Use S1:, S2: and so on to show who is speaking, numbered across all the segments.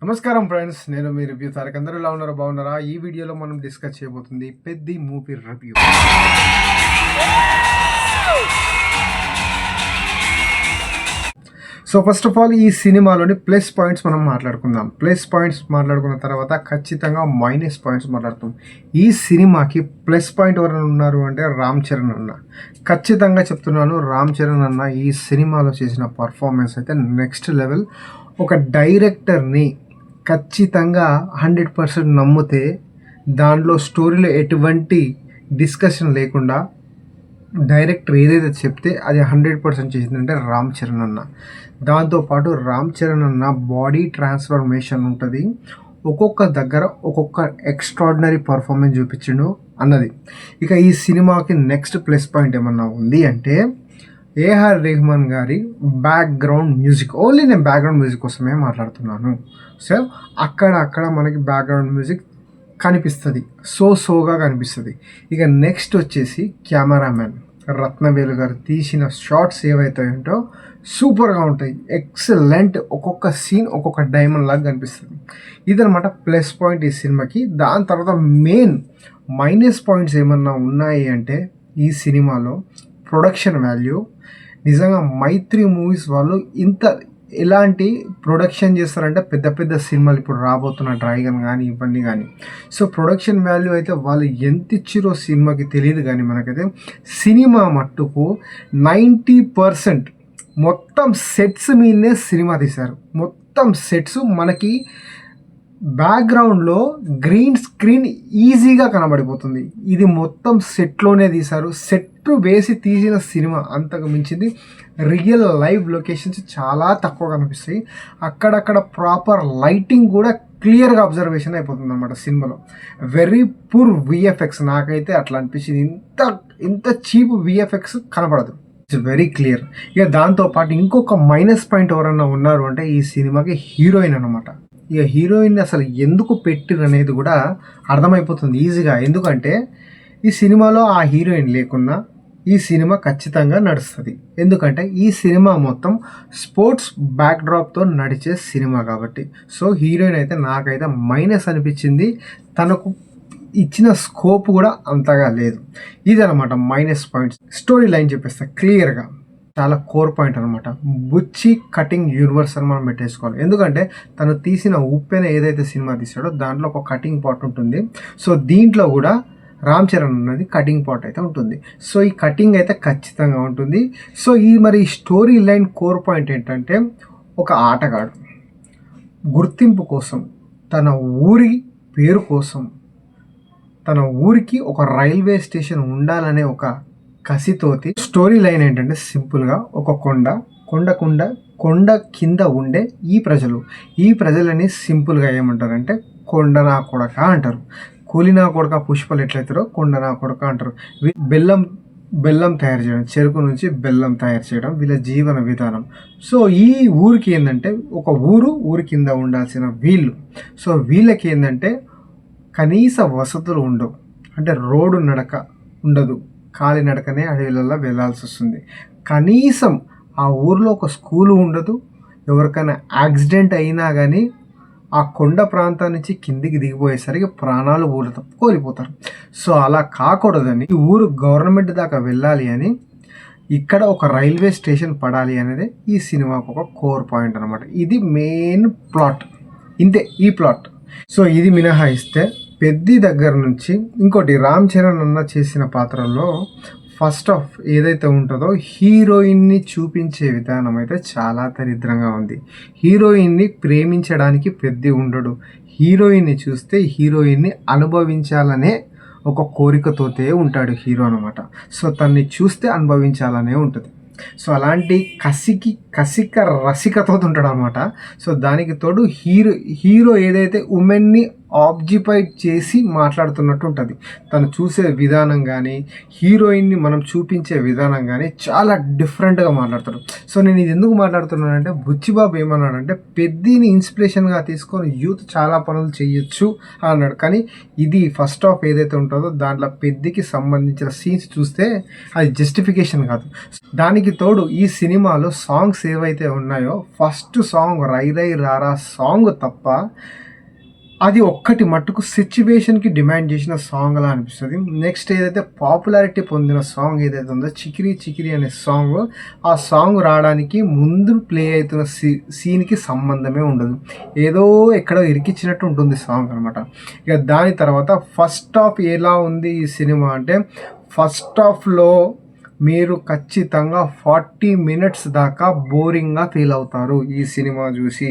S1: నమస్కారం ఫ్రెండ్స్, నేను మీ రివ్యూ తారక్. అందరూ ఎలా ఉన్నారో బాగున్నారా? ఈ వీడియోలో మనం డిస్కస్ చేయబోతుంది Peddi movie review. So first of all ఈ సినిమాలోని ప్లస్ పాయింట్స్ మనం మాట్లాడుకుందాం. ప్లస్ పాయింట్స్ మాట్లాడుకున్న తర్వాత ఖచ్చితంగా మైనస్ పాయింట్స్ మాట్లాడుతాం. ఈ సినిమాకి ప్లస్ పాయింట్ ఎవరైనా ఉన్నారు అంటే రామ్ చరణ్ అన్న. ఖచ్చితంగా చెప్తున్నాను, రామ్ చరణ్ అన్న ఈ సినిమాలో చేసిన పర్ఫార్మెన్స్ అయితే నెక్స్ట్ లెవెల్. ఒక డైరెక్టర్ని ఖచ్చితంగా 100% నమ్మితే దాంట్లో స్టోరీలో ఎటువంటి డిస్కషన్ లేకుండా డైరెక్టర్ ఏదైతే చెప్తే అది 100% చేసిందంటే రామ్ చరణ్ అన్న. దాంతోపాటు రామ్ చరణ్ అన్న బాడీ ట్రాన్స్ఫర్మేషన్ ఉంటుంది, ఒక్కొక్క దగ్గర ఒక్కొక్క ఎక్స్ట్రాడినరీ పర్ఫార్మెన్స్ చూపించిండు అన్నది. ఇక ఈ సినిమాకి నెక్స్ట్ ప్లస్ పాయింట్ ఏమన్నా ఉంది అంటే ఏఆర్ రెహమాన్ గారి బ్యాక్గ్రౌండ్ మ్యూజిక్. ఓన్లీ నేను బ్యాక్గ్రౌండ్ మ్యూజిక్ కోసమే మాట్లాడుతున్నాను. సో అక్కడ మనకి బ్యాక్గ్రౌండ్ మ్యూజిక్ కనిపిస్తుంది, సోగా కనిపిస్తుంది. ఇక నెక్స్ట్ వచ్చేసి కెమెరామ్యాన్ రత్నవేలు గారు తీసిన షార్ట్స్ ఏవైతే ఉంటాయో సూపర్గా ఉంటాయి, ఎక్సలెంట్. ఒక్కొక్క సీన్ ఒక్కొక్క డైమండ్ లాగా కనిపిస్తుంది. ఇదనమాట ప్లస్ పాయింట్ ఈ సినిమాకి. దాని తర్వాత మెయిన్ మైనస్ పాయింట్స్ ఏమన్నా ఉన్నాయి అంటే ఈ సినిమాలో ప్రొడక్షన్ వాల్యూ. నిజంగా మైత్రి మూవీస్ వాళ్ళు ఎలాంటి ప్రొడక్షన్ చేస్తారంటే పెద్ద పెద్ద సినిమాలు ఇప్పుడు రాబోతున్న డ్రాగన్ కానీ ఇవన్నీ కానీ. సో ప్రొడక్షన్ వాల్యూ అయితే వాళ్ళు ఎంత ఇచ్చిరో సినిమాకి తెలియదు, కానీ మనకైతే సినిమా మట్టుకు 90% మొత్తం సెట్స్ మీదనే సినిమా తీశారు. మొత్తం సెట్స్ మనకి బ్యాక్గ్రౌండ్లో గ్రీన్ స్క్రీన్ ఈజీగా కనబడిపోతుంది. ఇది మొత్తం సెట్లోనే తీశారు. సెట్ వేసి తీసిన సినిమా అంతకు మించింది. రియల్ లైవ్ లొకేషన్స్ చాలా తక్కువ కనిపిస్తాయి. అక్కడక్కడ ప్రాపర్ లైటింగ్ కూడా క్లియర్గా అబ్జర్వేషన్ అయిపోతుంది అనమాట సినిమాలో. Very poor VFX. నాకైతే అట్లా అనిపించింది. ఇంత చీప్ విఎఫ్ఎక్స్ కనపడదు. It's very clear. ఇక దాంతోపాటు ఇంకొక మైనస్ పాయింట్ ఎవరన్నా ఉన్నారు అంటే ఈ సినిమాకి హీరోయిన్ అనమాట. ఇక హీరోయిన్ అసలు ఎందుకు పెట్టిరు అనేది కూడా అర్థమైపోతుంది ఈజీగా. ఎందుకంటే ఈ సినిమాలో ఆ హీరోయిన్ లేకున్నా ఈ సినిమా ఖచ్చితంగా నడుస్తుంది. ఎందుకంటే ఈ సినిమా మొత్తం స్పోర్ట్స్ బ్యాక్డ్రాప్తో నడిచే సినిమా కాబట్టి. సో హీరోయిన్ అయితే నాకైతే మైనస్ అనిపించింది. తనకు ఇచ్చిన స్కోప్ కూడా అంతగా లేదు. ఇదనమాట మైనస్ పాయింట్స్. స్టోరీ లైన్ చెప్పేస్తా క్లియర్గా. చాలా కోర్ పాయింట్ అనమాట. బుచ్చి కటింగ్ యూనివర్స్ అని మనం పెట్టేసుకోవాలి. ఎందుకంటే తను తీసిన ఉప్పెన ఏదైతే సినిమా తీసాడో దాంట్లో ఒక కటింగ్ పార్ట్ ఉంటుంది. సో దీంట్లో కూడా రామ్ చరణ్ అన్నది కటింగ్ పార్ట్ అయితే ఉంటుంది. సో ఈ కటింగ్ అయితే ఖచ్చితంగా ఉంటుంది. సో మరి స్టోరీ లైన్ కోర్ పాయింట్ ఏంటంటే ఒక ఆటగాడు గుర్తింపు కోసం, తన ఊరి పేరు కోసం, తన ఊరికి ఒక రైల్వే స్టేషన్ ఉండాలనే ఒక కసితోటి. స్టోరీ లైన్ ఏంటంటే సింపుల్గా ఒక కొండ కింద ఉండే ఈ ప్రజలని సింపుల్గా ఏమంటారంటే కొండ నా కొడక అంటారు. కూలినా కొడక పుష్పలు ఎట్లయితారో కొండ నా కొడక అంటారు. బెల్లం తయారు చేయడం, చెరుకు నుంచి బెల్లం తయారు చేయడం వీళ్ళ జీవన విధానం. సో ఈ ఊరికి ఏంటంటే ఒక ఊరి కింద ఉండాల్సిన వీళ్ళు. సో వీళ్ళకి ఏంటంటే కనీస వసతులు ఉండవు. అంటే రోడ్డు నడక ఉండదు, కాలినడకనే అడవిలలో వెళ్ళాల్సి వస్తుంది. కనీసం ఆ ఊర్లో ఒక స్కూలు ఉండదు. ఎవరికైనా యాక్సిడెంట్ అయినా కానీ ఆ కొండ ప్రాంతం నుంచి కిందికి దిగిపోయేసరికి ప్రాణాలు కోల్పోతారు. సో అలా కాకూడదని ఈ ఊరు గవర్నమెంట్ దాకా వెళ్ళాలి అని ఇక్కడ ఒక రైల్వే స్టేషన్ పడాలి అనేది ఈ సినిమాకు ఒక కోర్ పాయింట్ అనమాట. ఇది మెయిన్ ప్లాట్. ఇంతే ఈ ప్లాట్. సో ఇది మినహాయిస్తే పెద్ది దగ్గర నుంచి ఇంకోటి రామ్ చరణ్ అన్న చేసిన పాత్రల్లో ఫస్ట్ ఆఫ్ ఏదైతే ఉంటుందో హీరోయిన్ని చూపించే విధానం అయితే చాలా దరిద్రంగా ఉంది. హీరోయిన్ని ప్రేమించడానికి పెద్ది ఉండడు. హీరోయిన్ని చూస్తే హీరోయిన్ని అనుభవించాలనే ఒక కోరికతోటే ఉంటాడు హీరో అనమాట. సో తన్ని చూస్తే అనుభవించాలనే ఉంటుంది. సో అలాంటి రసికతో ఉంటాడు అనమాట. సో దానికి తోడు హీరో ఏదైతే ఉమెన్ని ఆబ్జిఫై చేసి మాట్లాడుతున్నట్టు ఉంటుంది. తను చూసే విధానం కానీ, హీరోయిన్ని మనం చూపించే విధానం కానీ చాలా డిఫరెంట్గా మాట్లాడతాడు. సో నేను ఇది ఎందుకు మాట్లాడుతున్నానంటే, బుచ్చిబాబు ఏమన్నాడంటే, పెద్దిని ఇన్స్పిరేషన్గా తీసుకొని యూత్ చాలా పనులు చేయొచ్చు అన్నాడు. కానీ ఇది ఫస్ట్ హాఫ్ ఏదైతే ఉంటుందో దాంట్లో పెద్దికి సంబంధించిన సీన్స్ చూస్తే అది జస్టిఫికేషన్ కాదు. దానికి తోడు ఈ సినిమాలో సాంగ్స్ ఏవైతే ఉన్నాయో, ఫస్ట్ సాంగ్ రై రై రారా సాంగ్ తప్ప అది ఒక్కటి మట్టుకు సిచ్యువేషన్కి డిమాండ్ చేసిన సాంగ్ అలా అనిపిస్తుంది. నెక్స్ట్ ఏదైతే పాపులారిటీ పొందిన సాంగ్ ఏదైతే ఉందో చికిరి చికిరి అనే సాంగ్, ఆ సాంగ్ రావడానికి ముందు ప్లే అవుతున్న సీన్కి సంబంధమే ఉండదు. ఏదో ఎక్కడో ఇరికిచ్చినట్టు ఉంటుంది సాంగ్ అనమాట. ఇక దాని తర్వాత ఫస్ట్ హాఫ్ ఎలా ఉంది ఈ సినిమా అంటే, ఫస్ట్ హాఫ్లో మీరు ఖచ్చితంగా 40 మినిట్స్ దాకా బోరింగ్గా ఫీల్ అవుతారు ఈ సినిమా చూసి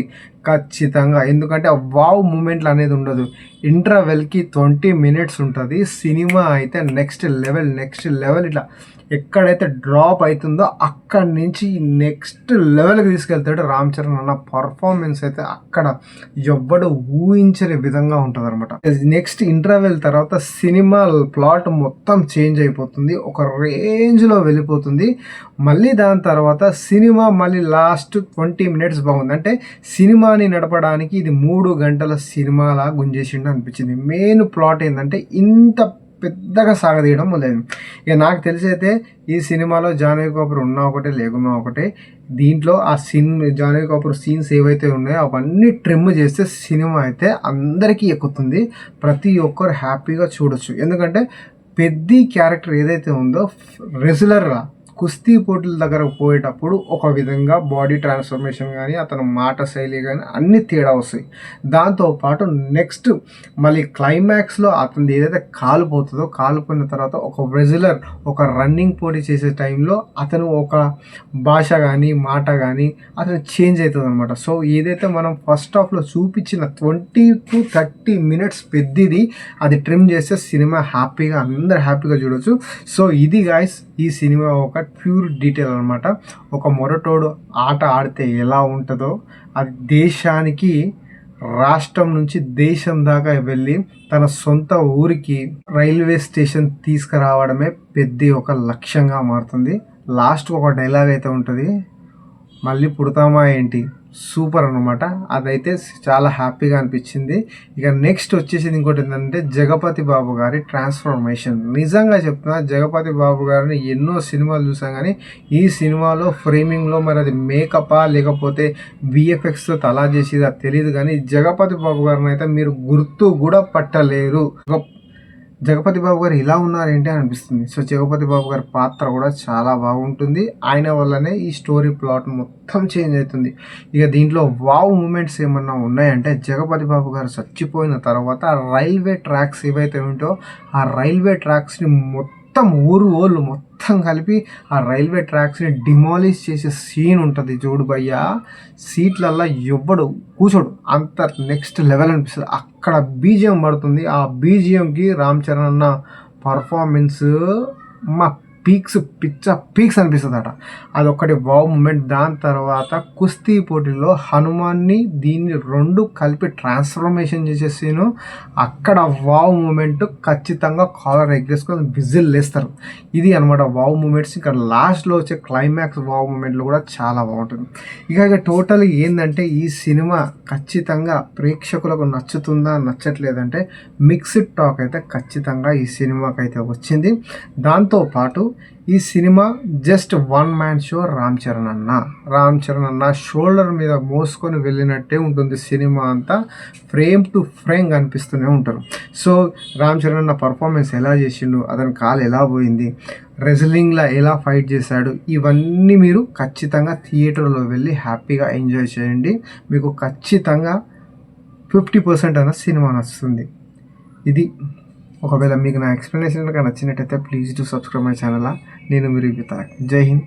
S1: ఖచ్చితంగా. ఎందుకంటే వావ్ మూమెంట్లు అనేది ఉండదు. ఇంటర్వెల్కి 20 మినిట్స్ ఉంటుంది. సినిమా అయితే నెక్స్ట్ లెవెల్ ఇట్లా ఎక్కడైతే డ్రాప్ అవుతుందో అక్కడి నుంచి నెక్స్ట్ లెవెల్కి తీసుకెళ్తాడు రామ్ చరణ్ అన్న. పర్ఫార్మెన్స్ అయితే అక్కడ ఎవ్వడు ఊహించని విధంగా ఉంటుంది అనమాట. నెక్స్ట్ ఇంటర్వెల్ తర్వాత సినిమా ప్లాట్ మొత్తం చేంజ్ అయిపోతుంది, ఒక రేంజ్లో వెళ్ళిపోతుంది. మళ్ళీ దాని తర్వాత సినిమా మళ్ళీ లాస్ట్ 20 మినిట్స్ బాగుంది. అంటే సినిమాని నడపడానికి ఇది 3 గంటల సినిమాలా గుంజేసిండు అనిపించింది. మెయిన్ ప్లాట్ ఏంటంటే ఇంత పెద్దగా సాగదీయడం లేదు. ఇక నాకు తెలిసి అయితే ఈ సినిమాలో జాహ్నవి కపూర్ ఉన్నా ఒకటే లేకున్నా ఒకటే. దీంట్లో ఆ జాహ్నవి కపూర్ సీన్స్ ఏవైతే ఉన్నాయో అవన్నీ ట్రిమ్ చేస్తే సినిమా అయితే అందరికీ ఎక్కుతుంది, ప్రతి ఒక్కరు హ్యాపీగా చూడొచ్చు. ఎందుకంటే పెద్ద క్యారెక్టర్ ఏదైతే ఉందో రెగ్యులర్గా కుస్తీ పోటీల దగ్గర పోయేటప్పుడు ఒక విధంగా బాడీ ట్రాన్స్ఫర్మేషన్ కానీ అతను మాట శైలి కానీ అన్ని తేడా వస్తాయి. దాంతోపాటు నెక్స్ట్ మళ్ళీ క్లైమాక్స్లో అతను ఏదైతే కాలిపోతుందో, కాలిపోయిన తర్వాత ఒక రెగ్యులర్ ఒక రన్నింగ్ పోటీ చేసే టైంలో అతను ఒక భాష కానీ మాట కానీ అతను చేంజ్ అవుతుంది అనమాట. సో ఏదైతే మనం ఫస్ట్ హాఫ్లో చూపించిన 20 to 30 మినిట్స్ పెద్దది అది ట్రిమ్ చేస్తే సినిమా హ్యాపీగా అందరు హ్యాపీగా చూడవచ్చు. సో ఇది గాయస్ ఈ సినిమా ఒక ప్యూర్ డీటెయిల్ అనమాట. ఒక మొరటోడు ఆట ఆడితే ఎలా ఉంటుందో అది దేశానికి, రాష్ట్రం నుంచి దేశం దాకా వెళ్ళి తన సొంత ఊరికి రైల్వే స్టేషన్ తీసుకురావడమే పెద్ద ఒక లక్ష్యంగా మారుతుంది. లాస్ట్ ఒక డైలాగ్ అయితే ఉంటుంది, మళ్ళీ పుడతామా ఏంటి, సూపర్ అనమాట. అదైతే చాలా హ్యాపీగా అనిపించింది. ఇక నెక్స్ట్ వచ్చేసి ఇంకోటి ఏంటంటే జగపతి బాబు గారి ట్రాన్స్ఫర్మేషన్. నిజంగా చెప్తున్నా, జగపతి బాబు గారిని ఎన్నో సినిమాలు చూసాం కానీ ఈ సినిమాలో ఫ్రేమింగ్లో మరి అది మేకపా లేకపోతే విఎఫ్ఎక్స్తో తలా చేసేది అది తెలియదు, కానీ జగపతి బాబు గారిని అయితే మీరు గుర్తు కూడా పట్టలేరు. జగపతి బాబు గారు ఇలా ఉన్నారేంటి అని అనిపిస్తుంది. సో జగపతి బాబు గారి పాత్ర కూడా చాలా బాగుంటుంది. ఆయన వల్లనే ఈ స్టోరీ ప్లాట్ మొత్తం చేంజ్ అవుతుంది. ఇక దీంట్లో వావ్ మూమెంట్స్ ఏమన్నా ఉన్నాయంటే, జగపతి బాబు గారు చచ్చిపోయిన తర్వాత రైల్వే ట్రాక్స్ ఏవైతే ఉంటో ఆ రైల్వే ట్రాక్స్ని మొత్తం ఊరు మొత్తం కలిపి ఆ రైల్వే ట్రాక్స్ని డిమాలిష్ చేసే సీన్ ఉంటుంది చూడు భయ్యా. సీట్లల్లో ఎవ్వడు కూర్చోడు, అంత నెక్స్ట్ లెవెల్ అనిపిస్తుంది. అక్కడ బీజిఎం పడుతుంది, ఆ బీజిఎంకి రామ్ చరణ్ అన్న పర్ఫార్మెన్స్ మా పీక్స్ అనిపిస్తుంది అట. అదొక్కటి వావ్ మూమెంట్. దాని తర్వాత కుస్తీ పోటీలో హనుమాన్ని దీన్ని రెండు కలిపి ట్రాన్స్ఫర్మేషన్ చేసేసాను. అక్కడ వావ్ మూమెంట్ ఖచ్చితంగా కాలర్ ఎగ్గేసుకొని విజిల్ లేస్తారు. ఇది అనమాట వావ్ మూమెంట్స్. ఇంకా లాస్ట్లో వచ్చే క్లైమాక్స్ వావ్ మూమెంట్లు కూడా చాలా బాగుంటుంది. ఇక టోటల్ ఏంటంటే ఈ సినిమా ఖచ్చితంగా ప్రేక్షకులకు నచ్చుతుందా నచ్చట్లేదంటే మిక్స్డ్ టాక్ అయితే ఖచ్చితంగా ఈ సినిమాకి అయితే వచ్చింది. దాంతోపాటు ఈ cinema just one man show. Ram Charan అన్న షోల్డర్ మీద మోసుకొని వెళ్ళినట్టే ఉంటుంది సినిమా అంతా. ఫ్రేమ్ టు ఫ్రేమ్ కనిపిస్తూనే ఉంటారు. సో రామ్ చరణ్ అన్న పర్ఫార్మెన్స్ ఎలా చేసిండు, అతని కాలు ఎలా పోయింది, రెజ్లింగ్లో ఎలా ఫైట్ చేశాడు, ఇవన్నీ మీరు ఖచ్చితంగా థియేటర్లో వెళ్ళి హ్యాపీగా ఎంజాయ్ చేయండి. మీకు ఖచ్చితంగా 50% అన్న సినిమా నచ్చుతుంది. ఇది ఒకవేళ మీకు నా ఎక్స్ప్లెనేషన్ కనుక నచ్చినట్టయితే please to subscribe my channel. నేను మీరు జై హింద్.